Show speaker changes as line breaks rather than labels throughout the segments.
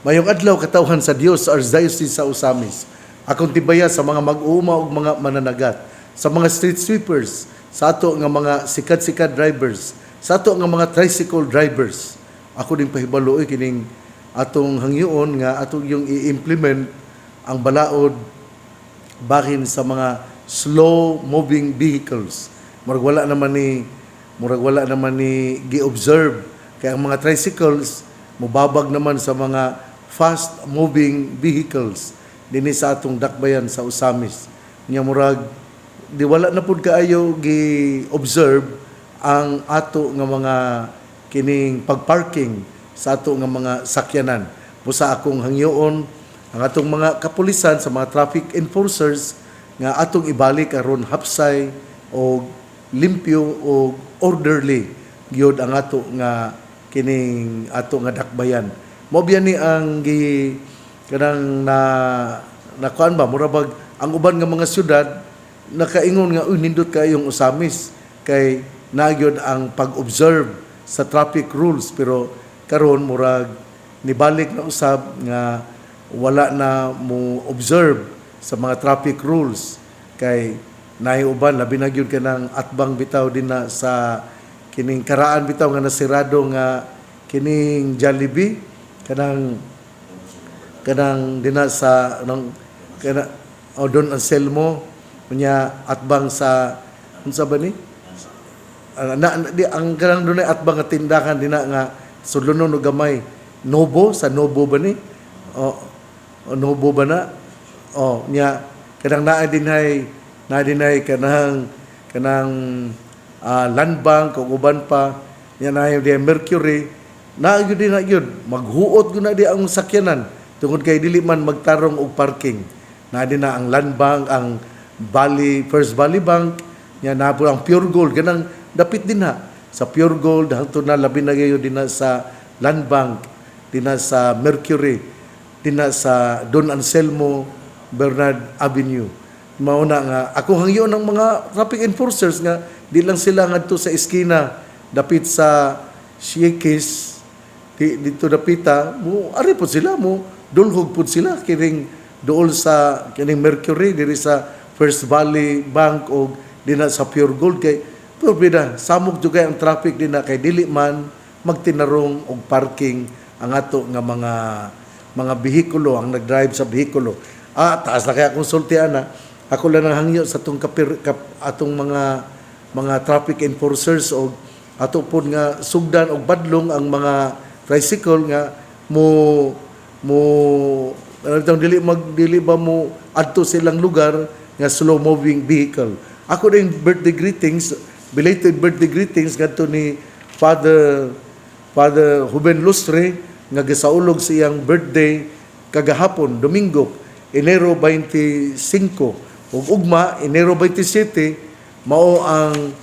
Mayong adlaw katawhan sa Dios sa Archdiocese sa Osamis. Akong tibaya sa mga mag-uuma ug mga mananagat, sa mga street sweepers, sa ato nga mga sikat-sikat drivers, sa ato nga mga tricycle drivers. Ako din pahibalo kining atong hangyoon nga atong yung i-implement ang balaod bahin sa mga slow moving vehicles. Murag wala naman ni gi-observe kaya ang mga tricycles mubabag naman sa mga fast moving vehicles dinhi sa atong dakbayan sa Osamis. Nya murag di wala na pud kaayo gi-observe ang ato nga mga kining pagparking sa ato nga mga sakyanan. Busa akong hangyoon ang atong mga kapulisan sa mga traffic enforcers nga atong ibalik aron hapsay o limpyo o orderly gyud ang ato nga kining ato nga dakbayan. Mao biyan ni ang kanang nakuan ba murabag ang uban nga mga syudad nakaingon nga nindot kayong Osamis kay nagyod ang pag-observe sa traffic rules, pero karon murag nibalik na usab nga wala na mo observe sa mga traffic rules kay naay uban labi na gyud kanang atbang bitaw din na sa kining karaan bitaw nga nasirado nga kining Jollibee kanang dina sa Don Anselmo nya atbang sa unsa ba ni ang kanang dunay atbang nga tindahan dina nga sudlonon og gamay Nobo sa Nobo ba ni o Nobo ba na nya kanang naa dinhay kanang land bank ug uban pa nya na di Mercury na gyud maghuot gyud na di ang sakyanan tungod kay dili man magtarong og parking na di na ang land bank ang First Valley Bank nya na po ang Pure Gold ganang dapit din ha sa Pure Gold hangtod na labi na gyud din sa land bank din sa Mercury din sa Don Anselmo Bernard Avenue. Mauna nga ako hangyo ng mga traffic enforcers nga di lang sila ngadto sa eskina dapit sa Shikis dito dapita mo ari po sila mo dulhog pud sila kining duol sa kining Mercury diri sa First Valley Bank o dina sa Pure Gold kay probida samog jud ang traffic dina kay dili man magtinarong og parking ang ato nga mga behikulo ang nagdrive sa behikulo. Taas na kaya akong sultian na ako lang ang hangyo sa atong mga traffic enforcers o ato pod nga sugdan og badlong ang mga tricycle nga dili ba mo adto silang lugar nga slow moving vehicle. Ako din birthday greetings, belated birthday greetings ngadto ni Father Ruben Lustre nga gisaulog siyang birthday kagahapon Domingo Enero 25 ug ugma Enero 27 mao ang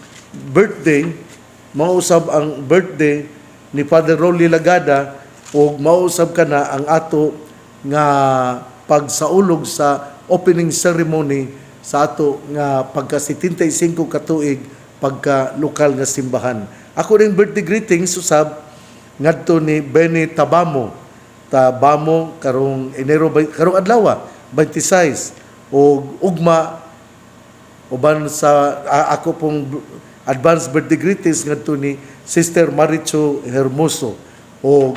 usab ang birthday ni Father Rolly Lagada ug mausab kana ang ato nga pagsaulog sa opening ceremony sa ato nga pagka 75 katuig pagka lokal nga simbahan. Ako ring birthday greetings usab ngadto ni Benny Tabamo karong karong adlaw 26 ug ugma uban sa ako pong advance birthday greetings ngadto ni Sister Maricho Hermoso o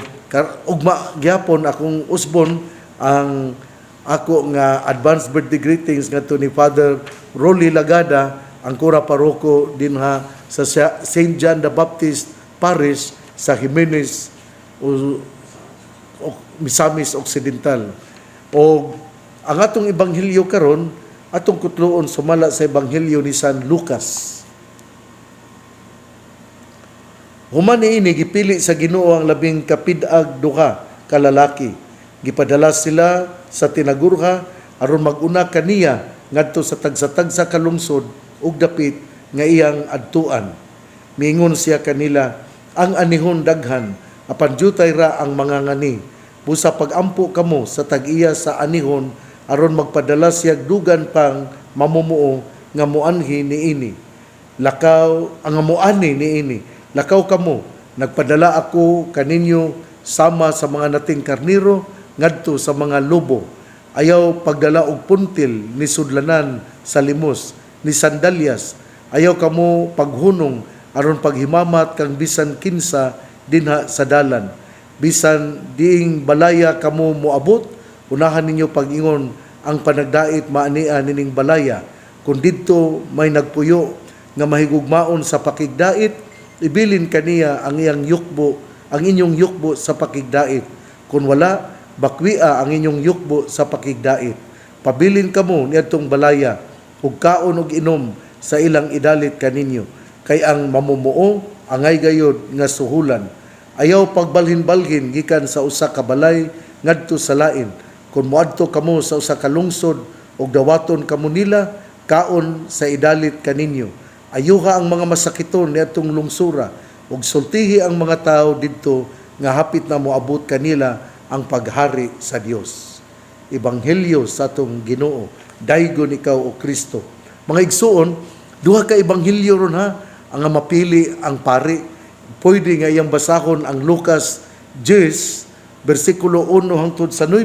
ugma gyapon akong usbon ang ako nga advance birthday greetings ngadto ni Father Rolly Lagada ang kura paroko dinha sa St. John the Baptist Parish sa Jimenez o Misamis Occidental. O ang atong ebanghelyo karon atong kutloon sumala sa ebanghelyo ni San Lucas. Human niini gipili sa Ginoo ang labing kapid-ag duha ka lalaki. Gipadala sila sa tinagurha aron mag-una kaniya ngadto sa tagsa-tagsa ka lungsod ug dapit nga iyang adtuan. Miingon siya kanila, ang anihon daghan, apan jutay ra ang mga ngani. Busa pagampo kamo sa tag-iya sa anihon aron magpadala siya dugan pang mamumuo nga muanhi niini. Lakaw ang muani niini. Lakaw kamo, nagpadala ako kaninyo sama sa mga nating karniro ngadto sa mga lobo. Ayaw pagdala og puntil ni sudlanan sa limos, ni sandalyas. Ayaw kamo paghunong aron paghimamat kang bisan kinsa dinha sa dalan. Bisan diing balaya kamo moabot, unahan ninyo pag-ingon ang panagdait maania nining balaya. Kung didto may nagpuyo nga mahigugmaon sa pakigdait, ibilin kaniya ang iyang yukbo, ang inyong yukbo sa pakigdait. Kung wala, bakwia ang inyong yukbo sa pakigdait. Pabilin kamo niadtong balaya, ug kaon ug inom sa ilang idalit kaninyo. Kay ang mamumuo, angay gayod nga suhulan. Ayaw pagbalhin-balhin gikan sa usa ka balay ngadto sa lain. Kung moadto kamo sa usa ka lungsod ug dawaton kamo nila, kaon sa idalit kaninyo. Ayuha ang mga masakiton niadtong lungsura ug sultihi ang mga tao didto nga hapit na moabot kanila ang paghari sa Dios. Ebanghelyo sa atong Ginoo, daygon ikaw o Kristo. Mga igsuon, duha ka ebanghelyo ron ha, ang mapili ang pari. Pwede nga iyang basahon ang Lucas 10 bersikulo 1 hangtod sa 9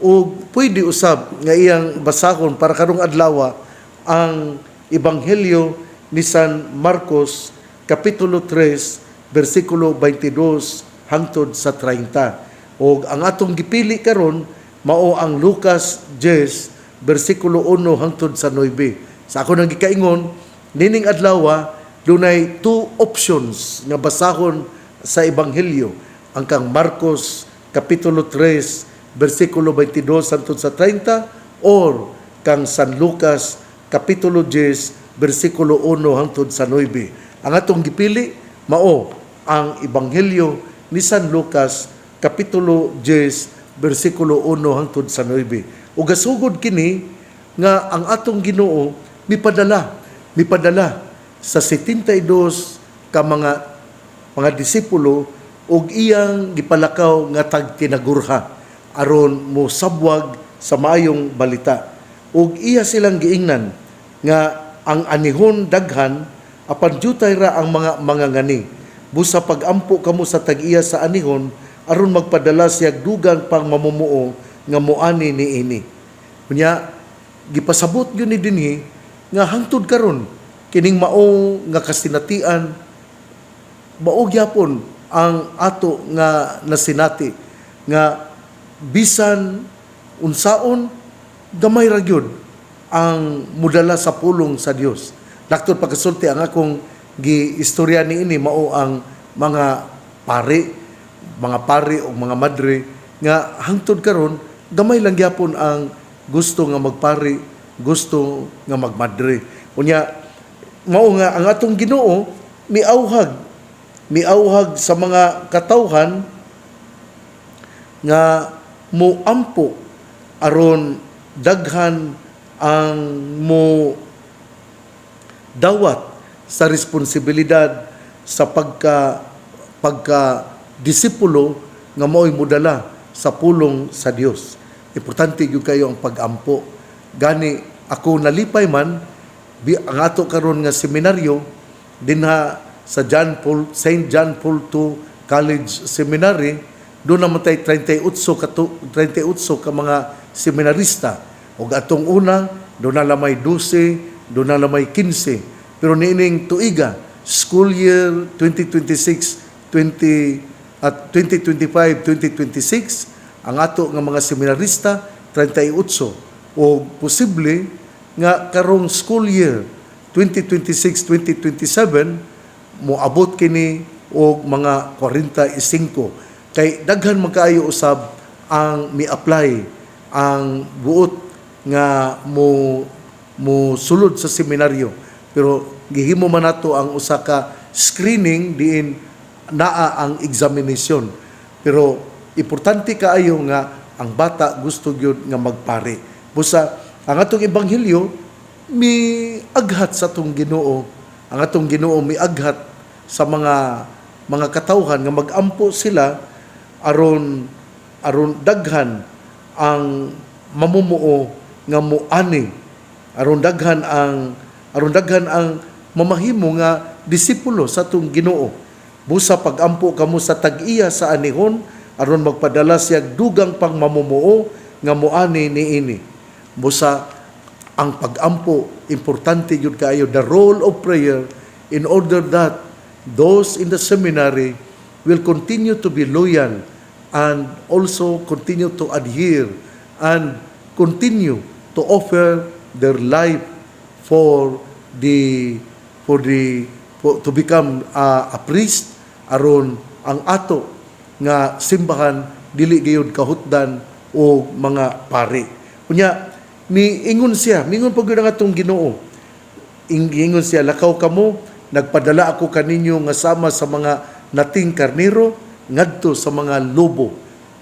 o pwede usab nga iyang basahon para karong adlaw ang ebanghelyo ni San Marcos kapitulo 3 bersikulo 22 hangtod sa 30. O ang atong gipili karon mao ang Lucas 10 bersikulo 1 hangtod sa 9. Sa ako nang gikaingon, nining adlaw dunay two options nga basahon sa ebanghelyo. Ang kang Marcos kapitulo 3 bersikulo 22 hangtod sa 30 or kang San Lucas kapitulo 10 bersikulo 1 hangtod sa 9. Ang atong gipili mao ang ebanghelyo ni San Lucas kapitulo 10 bersikulo 1 hangtod sa 9. Ug gasugod kini nga ang atong Ginoo mipadala sa 72 ka mga disipulo ug iyang gipalakaw nga tagtinagurha aron mo sabwag sa maayong balita. Ug iya silang giingnan nga ang anihon daghan apan jutay ra ang mga ngani. Busa pag-ampo kamo sa tag-iya sa anihon aron magpadala siya dugang pang mamumuo nga moani niini. Unya gipasabot gyud ni dinhi nga hangtod karon kining mao nga kasinatian mao gyapon ang ato nga nasinati nga bisan unsaon gamay ra gyud ang mudala sa pulong sa Dios. Daktor pagkasulti ang akong giistorya niini mao ang mga pari o mga madre nga hangtod karon gamay lang gyapon ang gusto nga magpari, gusto nga magmadre. Unya mao nga ang atong Ginoo miauhag sa mga katawhan nga moampo aron daghan ang mo dawat sa responsibilidad sa pagka disipulo nga mao'y mudala sa pulong sa Dios. Importante gyud kayo ang pag-ampo. Gani ako nalipay man ang ato karon nga seminaryo dinha sa St. John Paul II College Seminary, doon naman tayo 38 ka mga seminarista. O atong una, doon na lamay 12, doon na lamay 15. Pero niining tuiga, school year 2025-2026, ang ato nga mga seminarista, 38. O posible nga karong school year 2026-2027, moabot kini og mga 45. Kay daghan magkaayo usab ang mi-apply ang buot nga mo sulod sa seminaryo. Pero gihimo man nato ang usa ka screening diin naa ang examination. Pero importante kaayo nga ang bata gusto gyud nga magpari. Busa ang atong ebanghelyo miaghat sa atong Ginoo. Ang atong Ginoo miaghat sa mga katawhan nga magampo sila aron daghan ang mamumuo nga muani, aron daghan ang mamahimo nga disipulo sa atong Ginoo. Busa pagampo kamo sa tag-iya sa anihon aron magpadala siya dugang pang mamumuo nga muani niini. Busa ang pag-ampo importante jud kaayo, the role of prayer, in order that those in the seminary will continue to be loyal and also continue to adhere and continue to offer their life to become a priest, aron ang ato nga simbahan dili gayud kahutdan o mga pari. Kunya mingon pag yun ang atong Ginoo. Ingon siya, lakaw kamo, nagpadala ako kaninyo nga sama sa mga nating karnero ngadto sa mga lobo.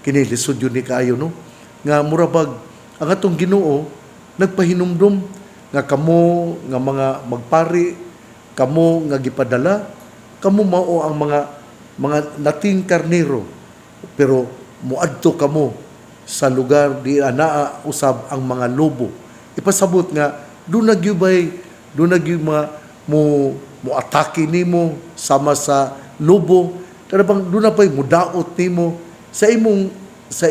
Kini lisod yun ni kaayo, no? Nga murabag ang atong Ginoo nagpahinumdum nga kamo nga mga magpari, kamo nga gipadala, kamo mao ang mga nating karnero, pero muadto kamo sa lugar di anaa usab ang mga lobo. Ipasabot nga do nagyud mo atake nimo sama sa lobo, kada bang do na pay mudaot nimo sa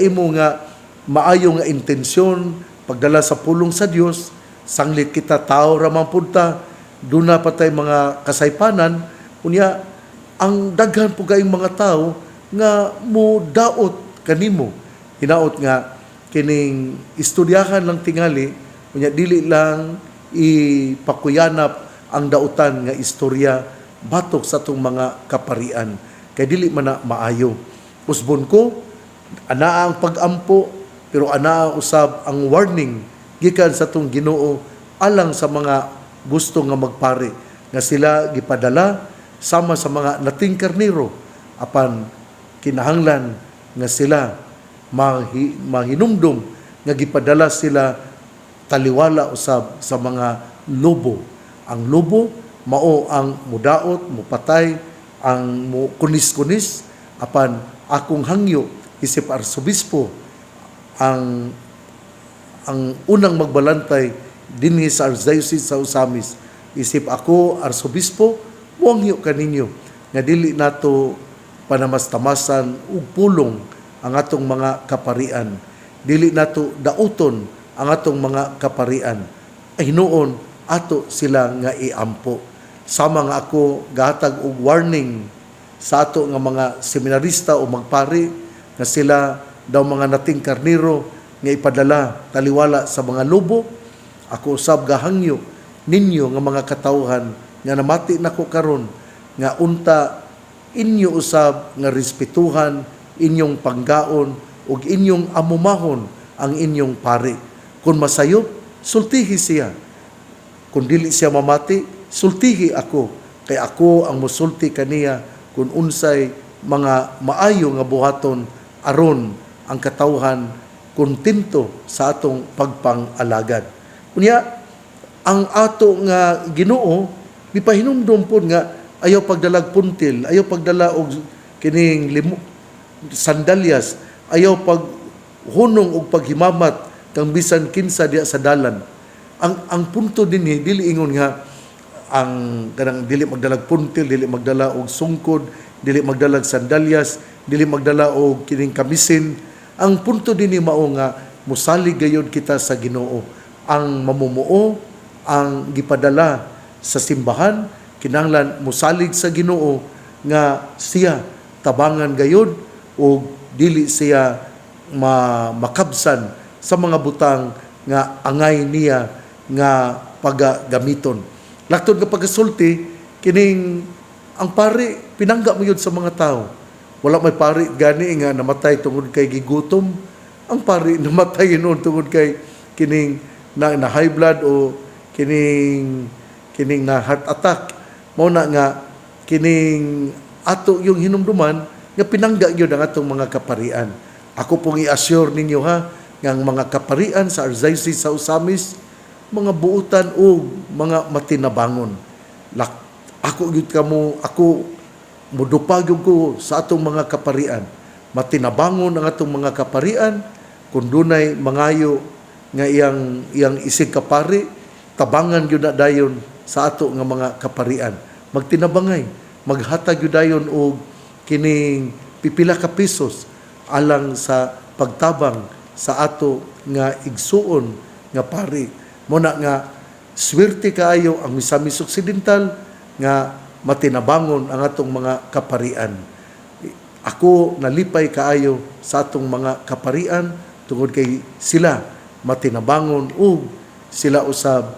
imong nga maayo nga intensyon pagdala sa pulong sa Dios. Sanglit kita tao ra man punta, do na patay mga kasaypanan, unya ang daghan po kayong mga tao nga mo daot kanimo. Hinaot nga kining istoryahan lang tingali, unya dili lang ipakuyanap ang dautan nga istorya batok sa atong mga kaparian, kay dili man na maayo. Usbon ko, anaa ang pag-ampo, pero anaa usab ang warning gikan sa atong Ginoo alang sa mga gusto nga magpari, nga sila gipadala sama sa mga nating karnero, apan kinahanglan nga sila mahinumdum nga gipadala sila taliwala usab sa mga lobo. Ang lobo mao ang mudaot, mupatay, ang kunis-kunis. Apan akong hangyo isip arsobispo ang unang magbalantay dinhi sa Archdiocese sa Osamis, isip ako arsobispo, muangyo kaninyo nga dili nato panamastamasan ug pulong ang atong mga kaparian, dili nato dauton ang atong mga kaparian. Ay hinuon ato sila nga iampo. Sama nga ako gahatag og warning sa ato nga mga seminarista o magpari nga sila daw mga nating karnero nga ipadala taliwala sa mga lobo. Ako usab gahangyo ninyo nga mga katawhan nga namati nako karon nga unta inyo usab nga respetuhan inyong panggaon ug inyong amumahon ang inyong pari. Kung masayop, sultihi siya. Kung dili siya mamati, sultihi ako, kay ako ang musulti kaniya kung unsay mga maayo nga buhaton aron ang katawhan kontento sa atong pagpang-alagad. Unya, ang ato nga Ginoo gipahinumdom pod nga ayaw pagdalag puntil, ayaw pagdala og kining sandalyas, ayaw paghunong og paghimamat kang bisan kinsa diya sa dalan. Ang punto dinhi dili ingon nga ang kanang dili magdalag puntil, dili magdala og sungkod, dili magdalag sandalyas, dili magdala og kining kamisin. Ang punto dinhi mao nga musalig gayud kita sa Ginoo. Ang mamumuo, ang gipadala sa simbahan, kinahanglan musalig sa Ginoo nga siya tabangan gayud o dili siya makabsan sa mga butang nga angay niya nga pagagamiton. Laktod nga pagasulti, kining ang pari pinangga mo yun sa mga tao. Wala may pari gani nga namatay tungod kay gigutom. Ang pari namatay noon tungod kay kining na high blood o kining na heart attack. Mao na nga kining ato yung hinumduman nga pinangga gyud ang atong mga kaparian. Ako pong i-assure ninyo ha, nga ang mga kaparian sa Archdiocese sa Osamis, mga buutan o mga matinabangon. Ako mudupag ko sa atong mga kaparian. Matinabangon ang atong mga kaparian, kung dunay mangayo nga iyang isig kapari, tabangan yun na dayon sa ato nga mga kaparian. Magtinabangay, maghatag yun dayon og kining pipila ka pesos alang sa pagtabang sa ato nga igsuon nga pari. Muna nga swerte kaayo ang Misamis Occidental nga matinabangon ang atong mga kaparian. Ako nalipay kaayo sa atong mga kaparian tungod kay sila matinabangon ug sila usab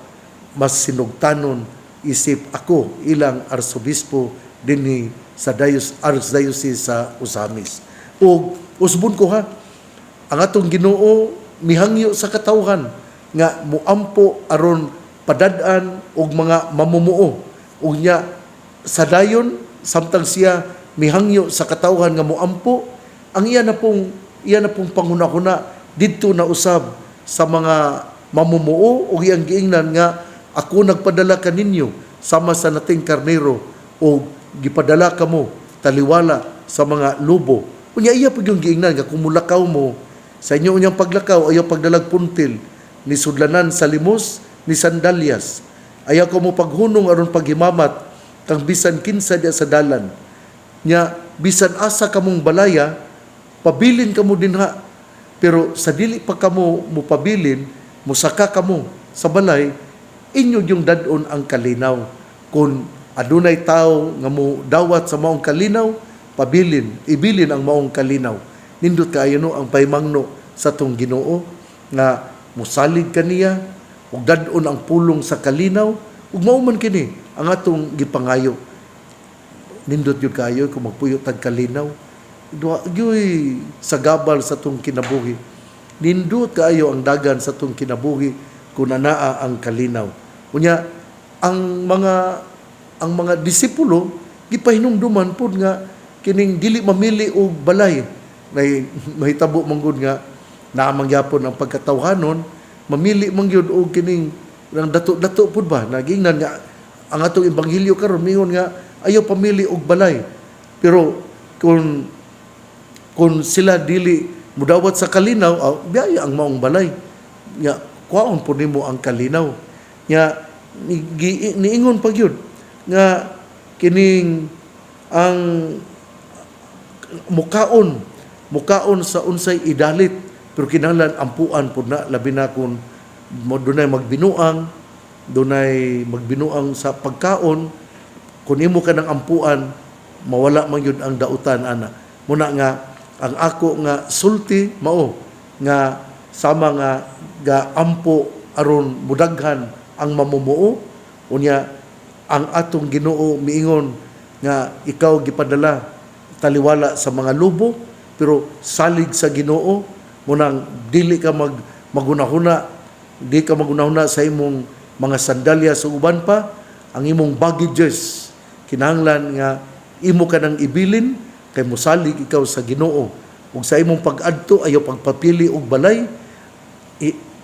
mas sinugtanon isip ako ilang arsobispo dinhi sa Archdiocese sa Osamis. Ug usbon ko ha, ang atong Ginoo mihangyo sa katawhan nga muampo aron padad-an og mga mamumuo. Ug nya sa dayon samtang siya mihangyo sa katawhan nga muampo, ang iya na pong panghuna-huna didto na usab sa mga mamumuo ug iyang giingnan nga ako nagpadala kaninyo sama sa nating karnero o gipadala kamo taliwala sa mga lubo. Unya iya pud yung giingnan nga kung mulakaw mo sa inyo unyang paglakaw ayaw pagdalag puntil ni sudlanan sa limos ni sandalyas. Ayaw ko mo paghunong aron paghimamat kang bisan kinsa diya sa dalan. Nya bisan asa kamong balaya pabilin kamo dinha. Pero sa dili pa kamo mo pabilin, musaka kamo sa balay, inyo yung dadon ang kalinaw. Kung adunay tao nga mo dawat sa maong kalinaw, ibilin ang maong kalinaw. Nindot kaayo no ang paymangno sa tong Ginoo nga musalig kaniya ug dadon ang pulong sa kalinaw ug mao man kini ang atong gipangayo. Nindot yun kaayo kung magpuyo tag kalinaw. Yoy sagabal sa tong kinabuhi. Nindot kaayo ang dagan sa tong kinabuhi kung anaa ang kalinaw. Unya ang mga disipulo gipahinumduman pud nga kining dili mamili og balay. Mahitabo manggod nga naamang gyapon ang pagkatawhanon, mamili man gyud og kining nang dato-dato pud ba nagingnan nga ang atong ebanghelyo karon mingon nga ayaw pamili og balay. Pero kung sila dili mudawat sa kalinaw, biyaya ang maong balay. Nga kwaon po nimo ang kalinaw. Nga niingon pa gyud nga kining ang mukaon sa unsay idalit pero kinahanglan ampuan pud na labi na kung dunay magbinuang sa pagkaon kung imo ka ng ampuan mawala man yun ang dautan ana. Muna nga ang ako nga sulti mao nga sama nga ampo aron mudaghan ang mamumuo unya ang atong Ginoo miingon nga ikaw gipadala taliwala sa mga lubo pero salig sa Ginoo munang dili ka magunahuna sa imong mga sandalyas sa uban pa ang imong baggages kinahanglan nga imo ka nang ibilin kay mosalig ikaw sa Ginoo ug sa imong pag-adto ayaw pagpapili og balay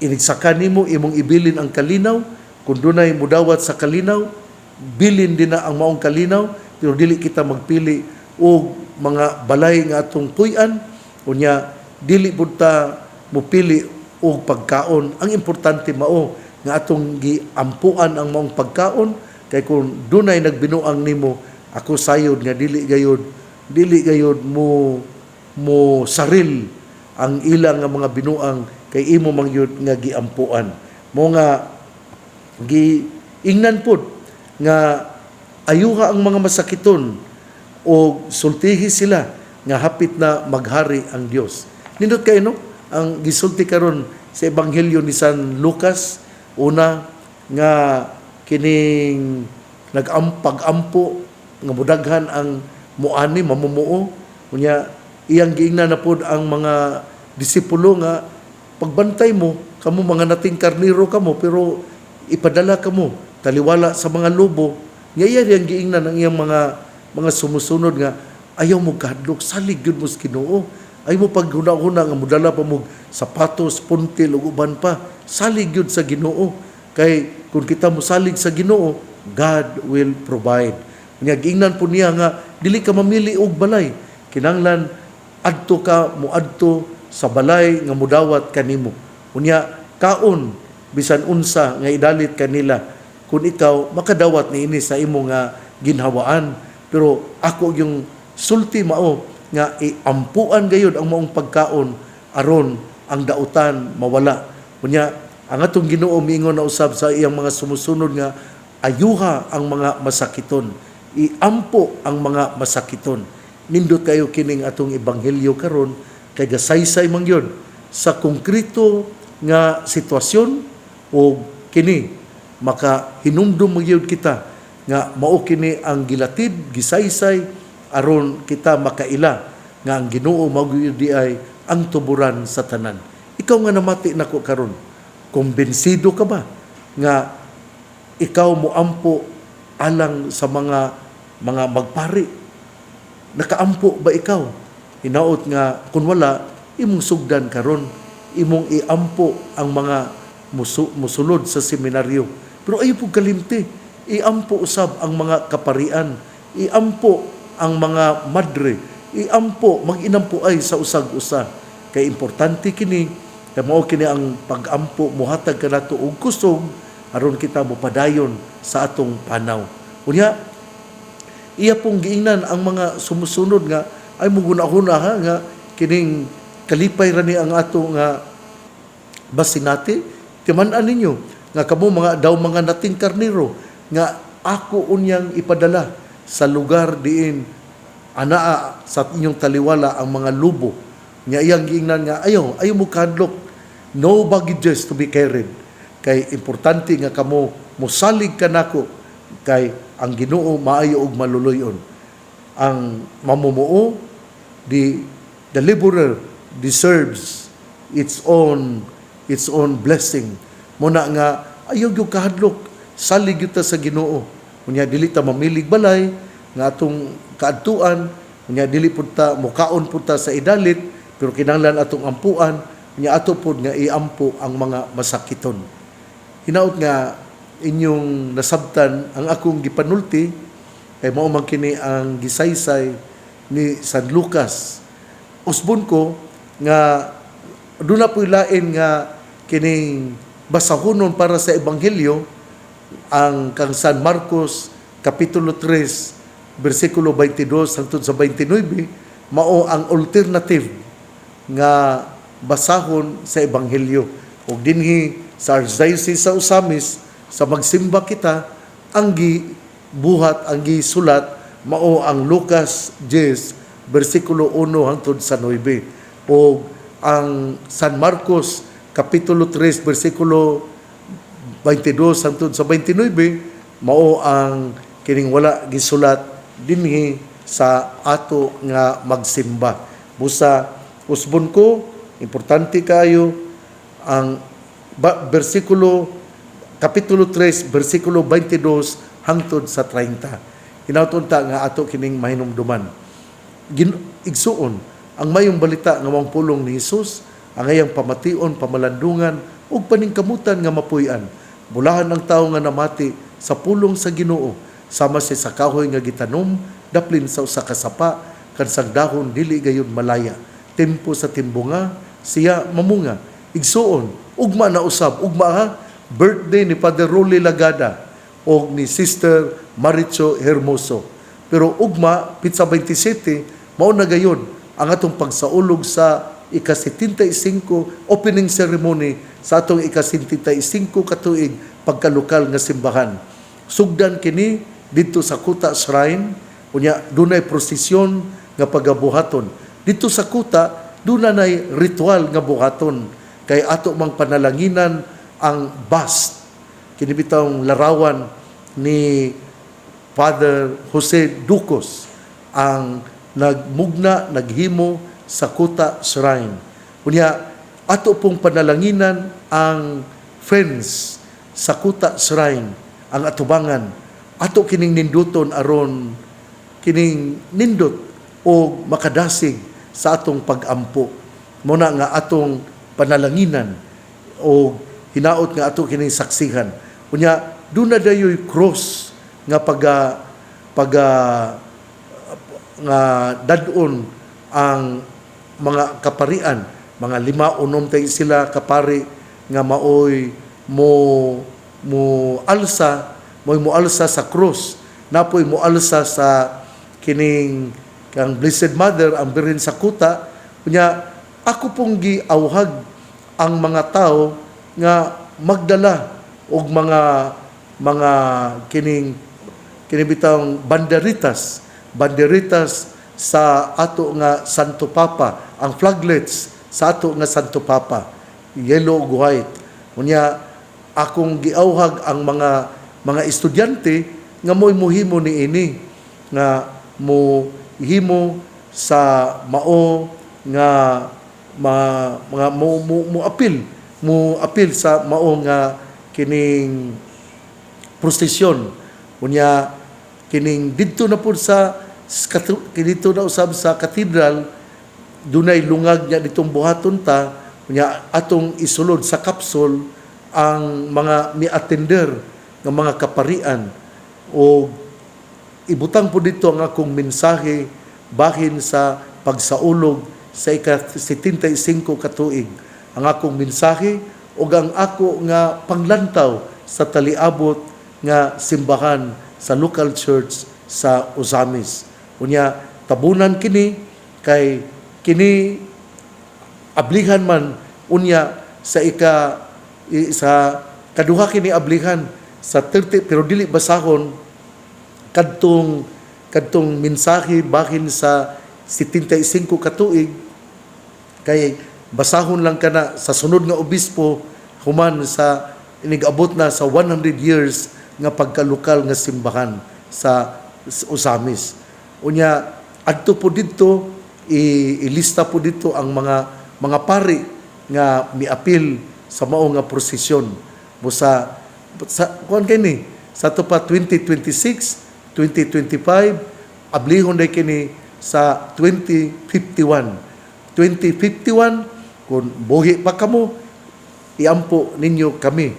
inigsaka nimo imong ibilin ang kalinaw kung dunay mudawat sa kalinaw bilin din na ang maong kalinaw pero dili kita magpili og mga balay nga atong puy-an unya dili pud ta mopili og pagkaon ang importante mao nga atong giampuan ang maong pagkaon kay kung dunay nagbinuang nimo ako sayod nga dili gayud mo saril ang ilang nga mga binuang kay imo man yun nga giampuan mo nga giingnan pud nga ayuha ang mga masakiton o sultihi sila nga hapit na maghari ang Dios. Nindot kayo no ang gisulti karon sa ebanghelyo ni San Lucas una nga kining nagampag-ampo nga mudaghan ang muani mamumuo unya iyang giingnan na pod ang mga disipulo nga pagbantay mo kamo mga nating karnero kamo pero ipadala kamo taliwala sa mga lobo nga iya yang giingnan ang iyang mga sumusunod nga ayaw mo kahadlok salig gyud mo sa Ginoo ay mo paghuna-huna nga mudala pa mo sapatos puntil ug uban pa salig gyud sa Ginoo kay kung kita mo salig sa Ginoo God will provide. Nya giingnan po niya nga dili ka mamili og balay kinahanglan adto ka moadto sa balay nga mudawat kanimo unya kaon bisan unsa nga idalit kanila kung ikaw makadawat niini sa imo nga ginhawaan pero ako yung sulti mao nga iampuan gayud ang maong pagkaon aron ang dautan mawala. Unya ang atong Ginoo miingon na usab sa iyang mga sumusunod nga ayuha ang mga masakiton, iampo ang mga masakiton. Nindot kayo kining atong ebanghelyo karon kay gasaysay man gyud sa konkreto nga sitwasyon o kini maka hinumdum magyud kita nga mao kini ang gilatid gisaysay aron kita makaila nga ang Ginoo mao gyud ay ang tuburan sa tanan. Ikaw nga namati nako karon, kumbensido ka ba nga ikaw moampo alang sa mga magpari? Nakaampo ba ikaw? Hinaot nga kun wala imong sugdan karon, imong iampo ang mga musulod sa seminaryo. Pero ayo pug kalimti, iampo usab ang mga kaparian, iampo ang mga madre, iampo mag-inampo ay sa usag-usa. Kay importante kini, kay mao kini ang pag-ampo mohatag kanato og kusog aron kita mopadayon sa atong panaw. Unya iya pong giingnan ang mga sumusunod nga ay muguna-huna ha nga kining kalipay ra ni ang ato nga basinati. Timan-an ninyo nga kamo mga nating karnero nga ako unyang ipadala sa lugar diin anaa sa inyong taliwala ang mga lubo. Nya iyang giingnan nga ayaw mo kadlok, no baggages to be carried. Kay importante nga kamo mosalig kanako kay ang Ginoo maayo og maluluyon. Ang mamumuo, the laborer deserves its own blessing. Muna nga ayaw gyud kahadlok, salig gyud ta sa Ginoo. Unya dili ta mamilig balay nga atong kaadtuan, unya dili pud ta mukaon pud ta sa idalit, pero kinahanglan atong ampuan, unya ato pud nga iampo ang mga masakiton. Hinaut nga inyong nasabtan ang akong gipanulti kay mao man kini ang gisaysay ni San Lucas. Usbon ko nga doon na po'y lain nga kining basahonon para sa ebanghelyo ang kang San Marcos kapitulo 3 bersikulo 22 hangtod sa 29 mao ang alternative nga basahon sa ebanghelyo. Ug dinhi sa Archdiocese sa Osamis sa magsimba kita ang gibuhat ang gisulat mao ang Lucas 10 bersikulo 1 hangtod sa 9 o ang San Marcos kapitulo 3 bersikulo 22 hangtod sa 29 mao ang kining wala gisulat dinhi sa ato nga magsimba. Busa usbon ko importante kayo ang kapitulo 3 bersikulo 22 hangtod sa 30. Hinautunta nga ato kining mahinumduman. Igsuon ang mayong balita nga mong pulong ni Hesus, ang ayang pamation, pamalandungan ug paningkamutan nga mapuy-an. Bulahan ang tawo nga namati sa pulong sa Ginoo, sama siya sa kahoy nga gitanom, daplin sa usa ka sapa, kansang dahon dili gayon malaya. Tempo sa timbunga, siya mamunga. Igsuon, ugma na usab, ugma ha, birthday ni Father Rolly Lagada o ni Sister Maricho Hermoso. Pero ugma, pitsa 27, mao na gayon ang atong pagsaulog sa ika-75 opening ceremony sa atong ika-75 katuig pagkalokal nga simbahan. Sugdan kini dito sa Kuta Shrine, unya dunay prosesyon nga pagabuhaton. Dito sa Kuta, dunay ritual nga buhaton kay ato mang panalanginan ang bust, kini bitawng larawan ni Father Jose Ducos ang nagmugna, naghimo sa Kuta Shrine. Unya, ato pong panalanginan ang friends sa Kuta Shrine, ang atubangan. Ato kining ninduton aron kining nindot o makadasig sa atong pag-ampo. Muna nga atong panalanginan o hinaot nga ato kining saksihan. Unya, doon na dayo'y cross nga nga dadon ang mga kaparian, mga 5 tay sila kapari nga maoy mo alsa sa cross, napoy mo alsa sa kining kang Blessed Mother, ang Birhen sa Kuta, kunya ako pong giawhag ang mga tao nga magdala og mga kinibitang banderitas sa ato nga Santo Papa, ang flaglets sa ato nga Santo Papa, yellow ug white. Unya akong giawhag ang mga estudyante nga mo'y muhimo ni ini nga mohimo sa mao nga mga mo apil sa mao nga kining prosesyon. Unya kining didto na pud dito na usab sa katedral, dunay lungag niya ditong buhaton ta, unya atong isulod sa kapsul ang mga mi-attender ng mga kaparian, o ibutang po dito ang akong mensahe bahin sa pagsaulog sa ika-75 katuig. Ang akong mensahe o ang ako nga panglantaw sa taliabot nga simbahan sa local church sa Ozamis. Unya tabunan kini kay kini ablihan man unya sa kaduha kini ablihan sa 30, pero dili basahon kadtong mensahe bahin sa 75 katuig, kay basahon lang kana sa sunod nga obispo human sa inigabot na sa 100 years nga pagkalokal nga simbahan sa Ozamis. Unya adto po dito ilista po dito ang mga pari nga miapil sa mao nga prosesyon mo sa kuan kini sa to pa 2026, 2025, ablihon day kini sa 2051. 2051 kung buhi pa kamo, iampo ninyo kami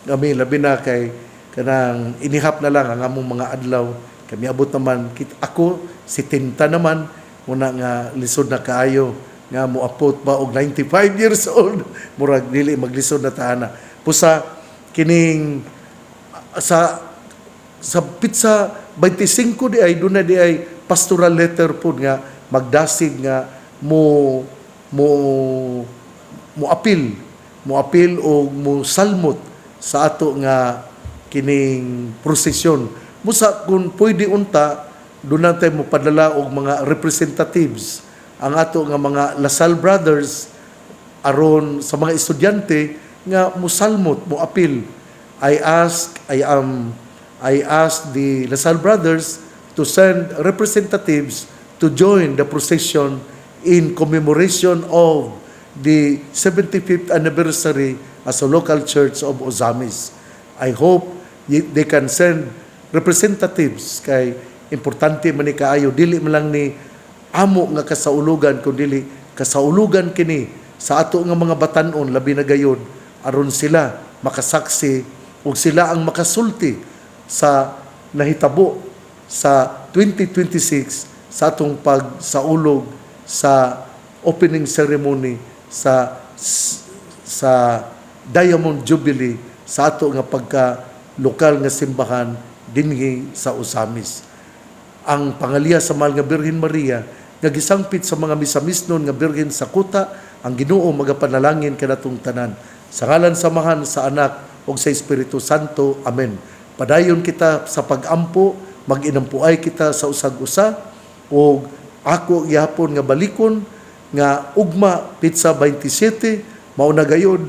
labi na kay kanang inihap na lang ang among mga adlaw. Kami abot naman ako si Tinta naman muna nga lisod na kaayo nga moapot ba og 95 years old, murag dili maglisod na tahana pusa kining sa pizza 25 di ay duna di ay pastoral letter pud nga magdasig nga mo apil o mo salmot sa ato nga kining prosesyon. Musa kung pwede unta doon natin mo padala og mga representatives ang ato nga mga Lasal Brothers aron sa mga estudyante nga musalmot mo apil. I ask the Lasal Brothers to send representatives to join the procession in commemoration of the 75th anniversary as a local church of Ozamis. I hope they can send representatives kay importante man ni kaayo dili man lang ni amo nga kasaulugan kundi kasaulugan kini sa ato nga mga batan-on labi na gayud aron sila makasaksi ug sila ang makasulti sa nahitabo sa 2026 sa atong pagsaulog sa opening ceremony sa Diamond Jubilee sa ato nga pagka-lokal nga simbahan dinhi sa Ozamis. Ang pangaliya sa mahal nga Birhen Maria nga gisangpit sa mga misamisnon nga Birhen sa Kuta, ang Ginoo magapanalangin kanatong tanan. Sa ngalan samahan sa Anak ug sa Espiritu Santo. Amen. Padayon kita sa pag-ampo, mag-inampuay kita sa usag-usa, ug ako gihapon nga balikon nga ugma Pitsa 27 mao na gayud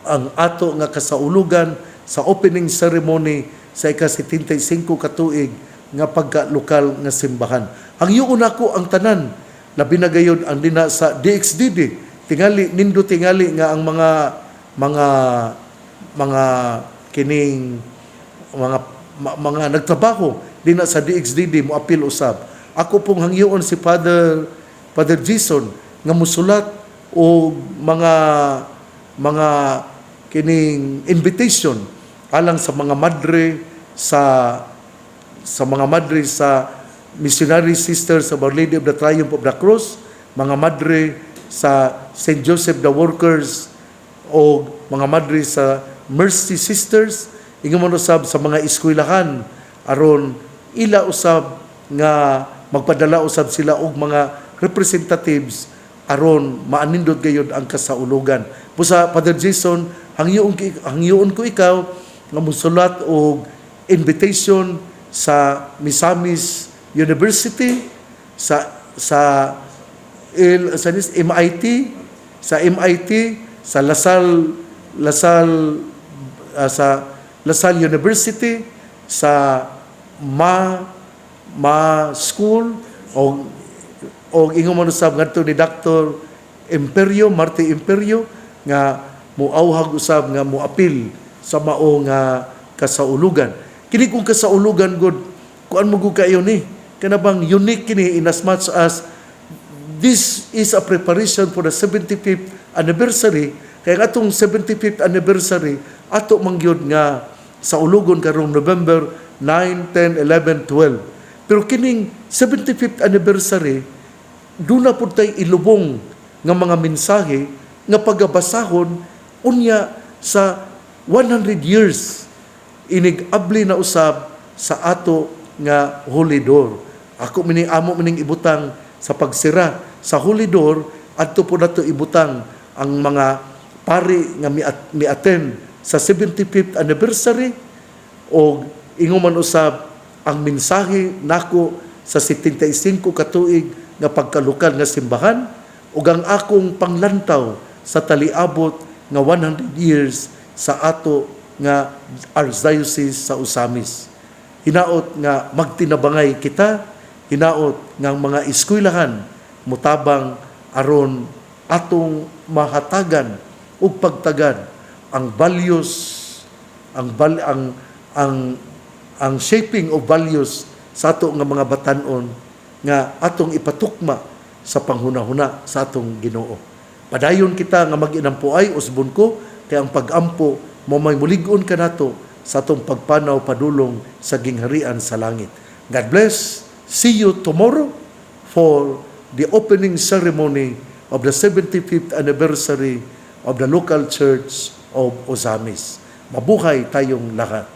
ang ato nga kasaulugan sa opening ceremony sa ika-75 katuig nga pagka-lokal nga simbahan. Ang yuon ako ang tanan, labi na gayud ang dina sa DXDD, tingali nindo tingali nga ang mga kining mga nagtrabaho dina sa DXDD mo apil usab. Ako pong hangyoon si Father Jason nga musulat o mga kining invitation alang sa mga madre sa Missionary Sisters of Our Lady of the Triumph of the Cross, mga madre sa St. Joseph the Workers o mga madre sa Mercy Sisters, ingon usab sa mga eskwelahan aron ila usab nga magpadala usab sila og mga representatives aron maanindot gayud ang kasaulugan. Pusa Father Jason, hangyoon ko ikaw nga musulat og invitation sa Misamis University, sa MIT, sa LaSalle University, sa School o ingon man usab ngadto ni Dr. Marty Imperio nga muawhag usab nga muapil sa mao nga kasaulugan. Kini kung kasaulugan gud kuan mo gud kayo ni kanabang unique kini in as much as this is a preparation for the 75th anniversary. Kaya atong 75th anniversary ato mangyod nga sa ulugon karong November 9, 10, 11, 12. Pero kining 75th anniversary, doon na po tayo ilubong nga mga mensahe nga pagabasahon unya sa 100 years inigabli na usab sa ato nga Holy Door. Amo mining ibutang sa pagsira sa Holy Door, adto po nato ibutang ang mga pari nga mi-attend sa 75th anniversary o inguman usab ang mensahe nako sa 75 katuig nga pagkalukal nga simbahan ug ang akong panglantaw sa taliabot nga 100 years sa ato nga Archdiocese sa Osamis. Hinaot nga magtinabangay kita, hinaot nga mga eskwelahan mutabang aron atong mahatagan ug pagtagad ang values, ang shaping of values sa ato nga mga batan-on nga atong ipatukma sa panghunahuna sa atong Ginoo. Padayon kita nga mag-inampuay usbon ko kay ang pag-ampo mo may mulig-on kanato sa atong pagpanaw padulong sa gingharian sa langit. God bless. See you tomorrow for the opening ceremony of the 75th anniversary of the local church of Osamis. Mabuhay tayong lahat.